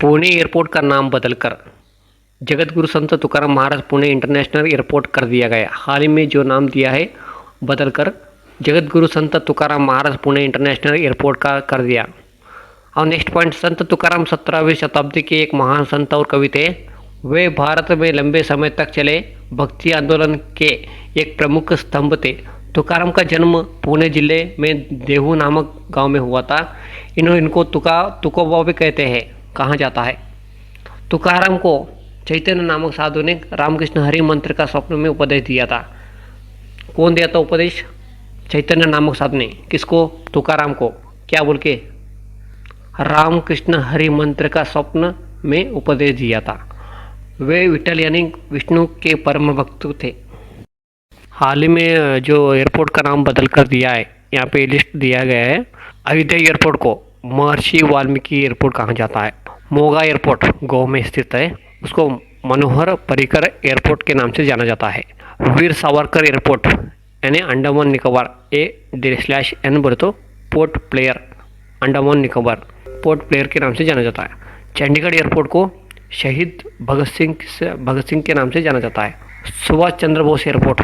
Pune airport का नाम बदलकर जगतगुरु संत तुकाराम महाराज पुणे इंटरनेशनल एयरपोर्ट कर दिया गया। हाल ही में जो नाम दिया है बदलकर जगतगुरु संत तुकाराम महाराज पुणे इंटरनेशनल एयरपोर्ट का कर दिया। और नेक्स्ट पॉइंट, संत तुकाराम 17वीं शताब्दी के एक महान संत और कवि थे। वे भारत में लंबे समय तक चले भक्ति आंदोलन के एक प्रमुख स्तंभ थे। तुकाराम का जन्म पुणे जिले में देहू नामक गांव में हुआ था। इनको तुकोबा भी कहते हैं, कहा जाता है। तुकाराम को चैतन्य नामक साधु ने रामकृष्ण हरि मंत्र का स्वप्न में उपदेश दिया था। कौन दिया था उपदेश? चैतन्य नामक साधु ने। किसको? तुकाराम को। क्या बोल के? रामकृष्ण हरि मंत्र का स्वप्न में उपदेश दिया था। वे विठल यानी विष्णु के परम भक्त थे। हाल ही में जो एयरपोर्ट का नाम बदल कर दिया है, यहाँ पे लिस्ट दिया गया है। अयोध्या एयरपोर्ट को महर्षि वाल्मीकि एयरपोर्ट कहा जाता है। मोगा एयरपोर्ट गोवा में स्थित है, उसको मनोहर पर्रिकर एयरपोर्ट के नाम से जाना जाता है। वीर सावरकर एयरपोर्ट यानी अंडमान निकोबार A/N बोले तो port Blair, Andaman Nicobar port Blair के नाम से जाना जाता है। चंडीगढ़ एयरपोर्ट को शहीद भगत सिंह के नाम से जाना जाता है। सुभाष चंद्र बोस एयरपोर्ट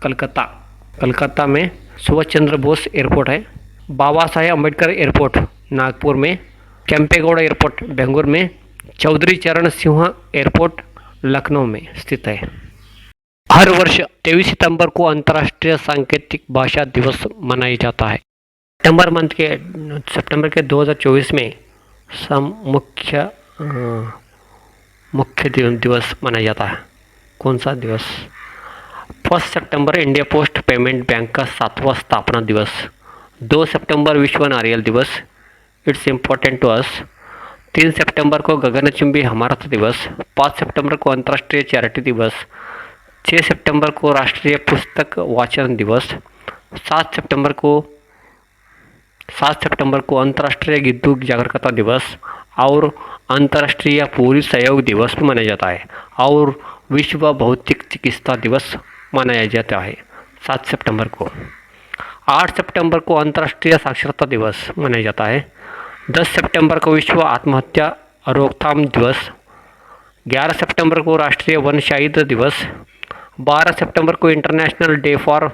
कलकत्ता में सुभाष चंद्र बोस एयरपोर्ट है। बाबा साहेब अम्बेडकर एयरपोर्ट नागपुर में। केम्पेगौड़ा एयरपोर्ट बेंगलुरु में। चौधरी चरण सिंह एयरपोर्ट लखनऊ में स्थित है। हर वर्ष 23 सितंबर को अंतर्राष्ट्रीय सांकेतिक भाषा दिवस मनाया जाता है। सितंबर के 2024 में मुख्य दिवस मनाया जाता है। कौन सा दिवस? 1 सितंबर इंडिया पोस्ट पेमेंट बैंक का 7वां स्थापना दिवस। 2 सितंबर विश्व नारियल दिवस, इट्स इम्पोर्टेंट टू अस। 3 सितंबर को गगनचुंबी हमारत दिवस। 5 सितंबर को अंतर्राष्ट्रीय चैरिटी दिवस। 6 सितंबर को राष्ट्रीय पुस्तक वाचन दिवस। 7 सितंबर को अंतर्राष्ट्रीय गिद्धू जागरूकता दिवस और अंतर्राष्ट्रीय पूरी सहयोग दिवस भी मनाया जाता है। और विश्व भौतिक चिकित्सा दिवस मनाया जाता है 7 सितंबर को। 8 सितंबर को अंतर्राष्ट्रीय साक्षरता दिवस मनाया जाता है। 10 सितंबर को विश्व आत्महत्या रोकथाम दिवस। 11 सितंबर को राष्ट्रीय वन शहीद दिवस। 12 सितंबर को international day for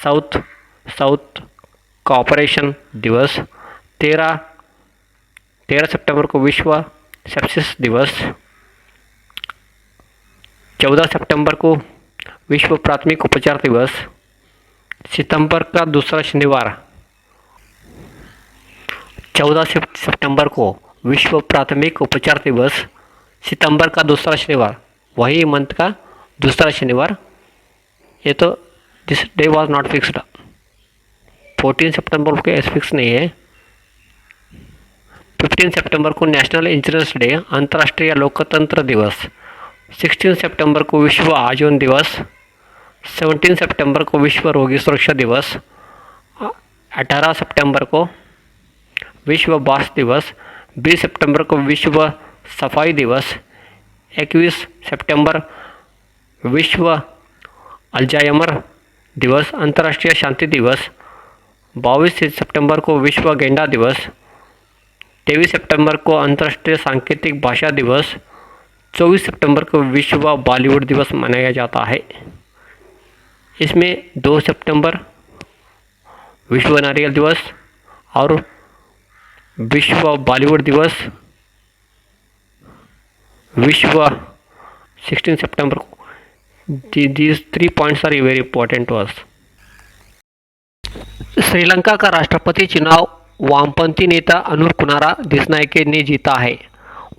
south cooperation दिवस। 13 सितंबर को विश्व सेप्सिस दिवस। 14 सितंबर को विश्व प्राथमिक उपचार दिवस। सितंबर का दूसरा शनिवार 14 सितंबर को विश्व प्राथमिक उपचार दिवस। सितंबर का दूसरा शनिवार, वही मंथ का दूसरा शनिवार। ये तो this day was not fixed. 14 सितंबर को ऐसे फिक्स नहीं है। 15 सितंबर को नेशनल इंश्योरेंस डे, अंतर्राष्ट्रीय लोकतंत्र दिवस। 16 सितंबर को विश्व आयोजन दिवस। 17 सितंबर को विश्व रोगी सुरक्षा दिवस। 18 सितंबर को विश्व बांस दिवस। 20 सितंबर को विश्व सफाई दिवस। 21 सितंबर विश्व अल्जाइमर दिवस, अंतर्राष्ट्रीय शांति दिवस। 22 सितंबर को विश्व गेंडा दिवस। 23 सितंबर को अंतर्राष्ट्रीय सांकेतिक भाषा दिवस। 24 सितंबर को विश्व बॉलीवुड दिवस मनाया जाता है। इसमें 2 सितंबर विश्व नारियल दिवस और विश्व बॉलीवुड दिवस, विश्व 16 सितंबर को। These 3 points are very important to us. Sri Lanka का राष्ट्रपति चुनाव वामपंथी नेता अनुर कुमारा दिसनायके ने जीता है।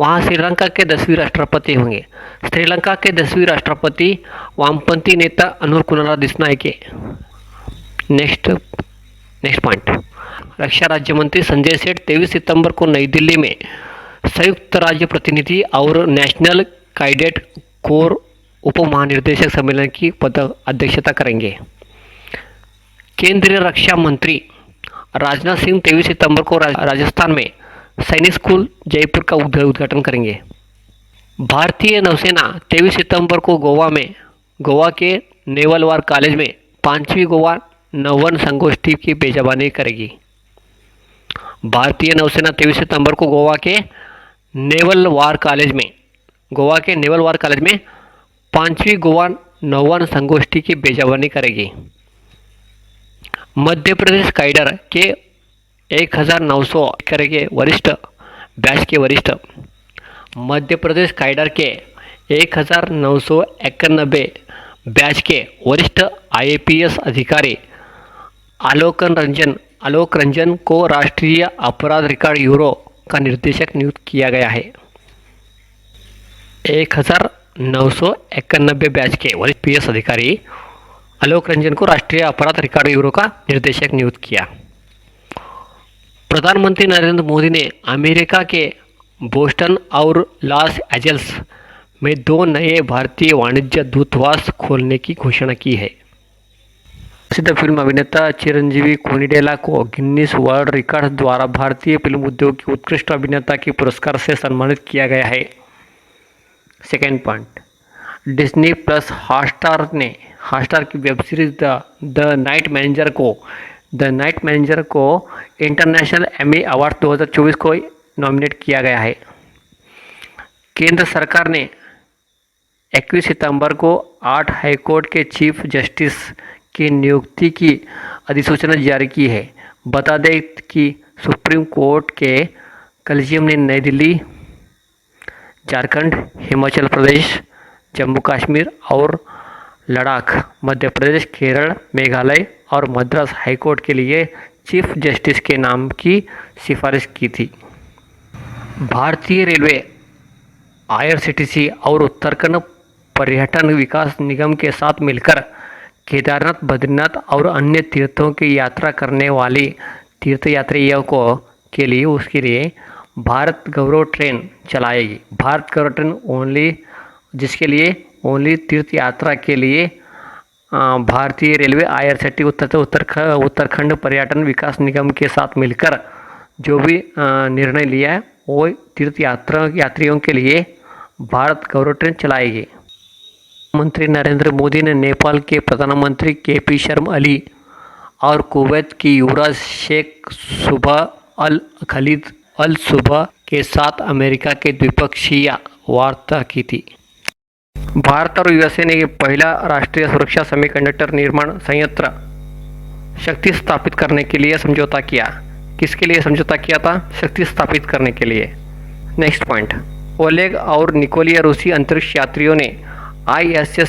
वहाँ श्रीलंका के 10वें राष्ट्रपति होंगे। श्रीलंका के 10वें राष्ट्रपति वामपंथी नेता अनुर कुमारा दिसनायके। नेक्स्ट पॉइंट, रक्षा राज्य मंत्री संजय सेठ 23 सितंबर को नई दिल्ली में संयुक्त राज्य प्रतिनिधि और नेशनल कैडेट कोर उप महानिर्देशक सम्मेलन की अध्यक्षता करेंगे। केंद्रीय रक्षा मंत्री राजनाथ सिंह 23 सितंबर को राजस्थान में सैनिक स्कूल जयपुर का उद्घाटन करेंगे। भारतीय नौसेना 23 सितंबर को गोवा के नेवल वार कॉलेज में 5वीं गोवा नौवन संगोष्ठी की मेजबानी करेगी। भारतीय नौसेना 23 सितंबर को गोवा के नेवल वार कॉलेज में, गोवा के नेवल वार कॉलेज में 5वीं गोवा नौवन संगोष्ठी की मेजबानी करेगी। मध्य प्रदेश कैडर के 1900 करेंगे वरिष्ठ बैच के वरिष्ठ मध्य प्रदेश कैडर के 1991 बैच के वरिष्ठ IAPS अधिकारी आलोक रंजन को राष्ट्रीय अपराध रिकॉर्ड ब्यूरो का निर्देशक नियुक्त किया गया है। 1991 बैच के वरिष्ठ PS अधिकारी आलोक रंजन को राष्ट्रीय अपराध रिकॉर्ड ब्यूरो का निर्देशक नियुक्त किया। प्रधानमंत्री नरेंद्र मोदी ने अमेरिका के बोस्टन और लॉस एंजल्स में 2 नए भारतीय वाणिज्य दूतावास खोलने की घोषणा की है। प्रसिद्ध फिल्म अभिनेता चिरंजीवी कोनिडेला को गिनीज वर्ल्ड रिकॉर्ड द्वारा भारतीय फिल्म उद्योग की उत्कृष्ट अभिनेता के पुरस्कार से सम्मानित किया गया है। Second point, Disney plus Hotstar की web series the night manager को इंटरनेशनल एमी अवार्ड 2024 को नॉमिनेट किया गया है। केंद्र सरकार ने 21 सितंबर को 8 हाईकोर्ट के चीफ जस्टिस की नियुक्ति की अधिसूचना जारी की है। बता दें कि सुप्रीम कोर्ट के कॉलेजियम ने नई दिल्ली, झारखंड, हिमाचल प्रदेश, जम्मू कश्मीर और लद्दाख, मध्य प्रदेश, केरल, मेघालय और मद्रास हाईकोर्ट के लिए चीफ जस्टिस के नाम की सिफारिश की थी। भारतीय रेलवे, IRCTC और उत्तराखंड पर्यटन विकास निगम के साथ मिलकर केदारनाथ, बद्रीनाथ और अन्य तीर्थों की यात्रा करने वाली तीर्थयात्रियों के लिए उसके लिए भारत गौरव ट्रेन चलाएगी। भारत गौरव ट्रेन जिसके लिए ओनली तीर्थ यात्रा के लिए भारतीय रेलवे IRCTC उत्तराखंड पर्यटन विकास निगम के साथ मिलकर जो भी निर्णय लिया है वो तीर्थ यात्रियों के लिए भारत गौरव ट्रेन चलाएगी। मंत्री नरेंद्र मोदी ने नेपाल के प्रधानमंत्री KP शर्मा ओली और कुवैत की युवराज शेख सुबह अल खलीद अल सुबह के साथ अमेरिका के द्विपक्षीय वार्ता की थी। भारत और USA ने पहला राष्ट्रीय सुरक्षा सेमीकंडक्टर निर्माण संयंत्र शक्ति स्थापित करने के लिए समझौता किया। किसके लिए समझौता किया था? शक्ति स्थापित करने के लिए। नेक्स्ट पॉइंट, ओलेग और निकोलिया रूसी अंतरिक्ष यात्रियों ने ISS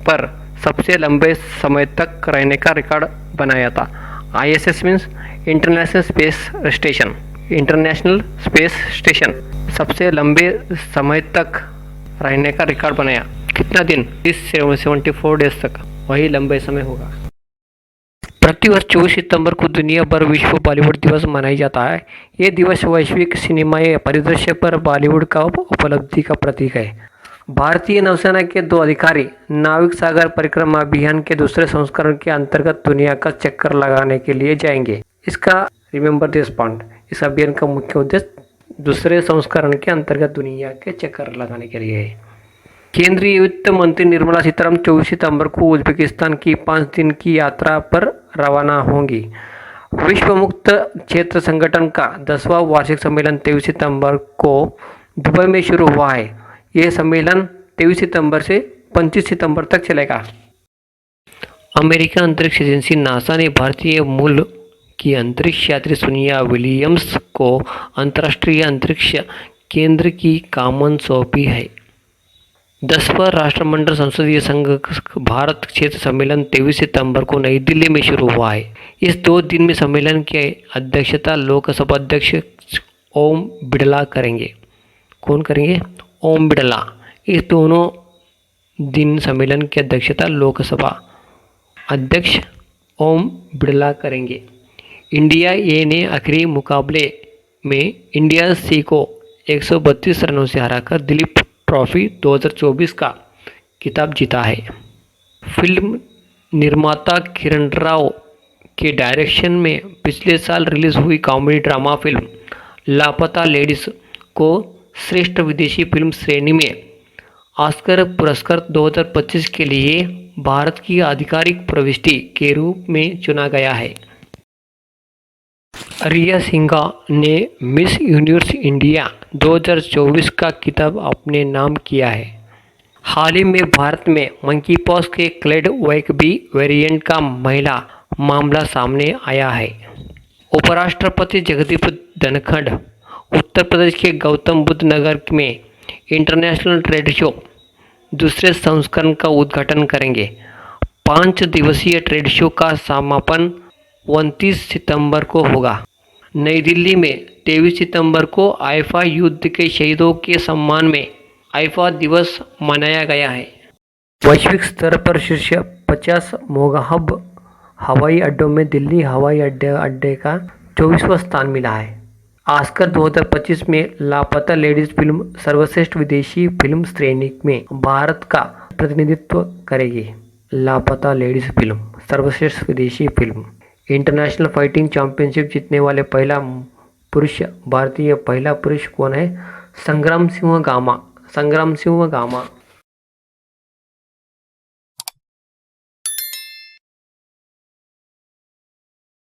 पर सबसे लंबे समय तक रहने का रिकॉर्ड बनाया था। ISS means international space station सबसे लंबे समय तक रहने का रिकॉर्ड बनाया। कितना दिन? 74 डेज तक, वही लंबे समय होगा। प्रतिवर्ष 24 सितंबर को दुनिया भर विश्व बॉलीवुड दिवस मनाया जाता है। ये दिवस वैश्विक सिनेमाई परिदृश्य पर बॉलीवुड का उपलब्धि का प्रतीक है। भारतीय नौसेना के 2 अधिकारी नाविक सागर परिक्रमा अभियान के दूसरे संस्करण के अंतर्गत दुनिया का चक्कर लगाने के लिए जाएंगे। इसका रिमेंबर दिस पॉइंट, इस अभियान का मुख्य उद्देश्य दूसरे संस्करण के अंतर्गत दुनिया के चक्कर लगाने के लिए है। केंद्रीय वित्त मंत्री निर्मला सीतारमण 24 सितंबर को उज्बेकिस्तान की 5 दिन की यात्रा पर रवाना होंगी। विश्व मुक्त क्षेत्र संगठन का 10वां वार्षिक सम्मेलन 23 सितंबर को दुबई में शुरू हुआ है। यह सम्मेलन 23 सितंबर से 25 सितंबर तक चलेगा। अमेरिका अंतरिक्ष एजेंसी नासा ने भारतीय मूल की अंतरिक्ष यात्री सुनिया विलियम्स को अंतर्राष्ट्रीय अंतरिक्ष केंद्र की कमान सौंपी है। 10वां राष्ट्रमंडल संसदीय संघ भारत क्षेत्र सम्मेलन 23 सितंबर को नई दिल्ली में शुरू हुआ है। इस 2 दिन में सम्मेलन की अध्यक्षता लोकसभा अध्यक्ष ओम बिड़ला करेंगे। कौन करेंगे? ओम बिड़ला। इस दोनों दिन सम्मेलन की अध्यक्षता लोकसभा अध्यक्ष ओम बिड़ला करेंगे। इंडिया ए ने आखिरी मुकाबले में इंडिया सी को 132 रनों से हराकर दिलीप ट्रॉफी 2024 का खिताब जीता है। फिल्म निर्माता किरण राव के डायरेक्शन में पिछले साल रिलीज हुई कॉमेडी ड्रामा फिल्म लापता लेडीज को श्रेष्ठ विदेशी फिल्म श्रेणी में ऑस्कर पुरस्कार 2025 के लिए भारत की आधिकारिक प्रविष्टि के रूप में चुना गया है। रिया सिंघा ने मिस यूनिवर्स इंडिया 2024 का खिताब अपने नाम किया है। हाल ही में भारत में मंकी पॉक्स के क्लेड वैकबी वेरिएंट का महिला मामला सामने आया है। उपराष्ट्रपति जगदीप धनखड़ उत्तर प्रदेश के गौतम बुद्ध नगर में इंटरनेशनल ट्रेड शो दूसरे संस्करण का उद्घाटन करेंगे। 5 दिवसीय ट्रेड शो का समापन 29 सितंबर को होगा। नई दिल्ली में 23 सितंबर को आईफा युद्ध के शहीदों के सम्मान में आईफा दिवस मनाया गया है। वैश्विक स्तर पर शीर्ष 50 मेगा हब हवाई अड्डों में दिल्ली हवाई अड्डे का 24वां स्थान मिला है। ऑस्कर 2025 में लापता लेडीज फिल्म सर्वश्रेष्ठ विदेशी फिल्म श्रेणी में भारत का प्रतिनिधित्व करेगी। लापता लेडीज फिल्म सर्वश्रेष्ठ विदेशी फिल्म। इंटरनेशनल फाइटिंग चैंपियनशिप जीतने वाले भारतीय पहला पुरुष कौन है? संग्राम सिंह गामा।